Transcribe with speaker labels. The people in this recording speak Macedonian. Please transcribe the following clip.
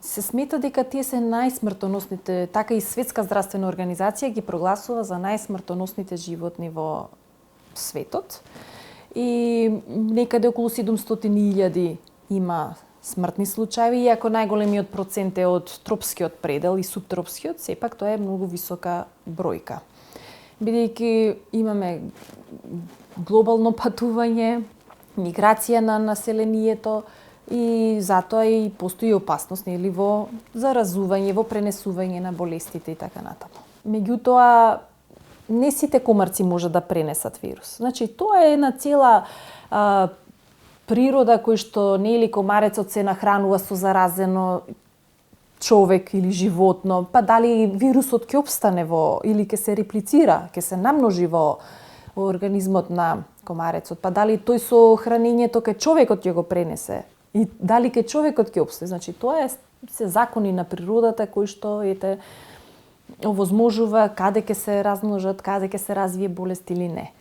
Speaker 1: се смета дека тие се најсмртоносните, така и Светска здравствена организација ги прогласува за најсмртоносните животни во светот. И некаде околу 700.000 има смртни случаи, иако најголемиот процент е од тропскиот предел и субтропскиот, сепак тоа е многу висока бројка. Бидејќи имаме глобално патување, миграција на населението и затоа и постои опасност нели во заразување, во пренесување на болестите и така натаму. Меѓутоа не сите комарци може да пренесат вирус. Значи тоа е една цела природа кој што нели комарецот се нахранува со заразено човек или животно, па дали вирусот ќе опстане во или ќе се реплицира, ќе се намножи во организмот на комарецот, па дали тој со хранењето кај човекот ќе го пренесе и дали кај човекот ќе опстане. Значи тоа е се закони на природата кои што овозможува каде ќе се размножат, каде ќе се развие болест или не.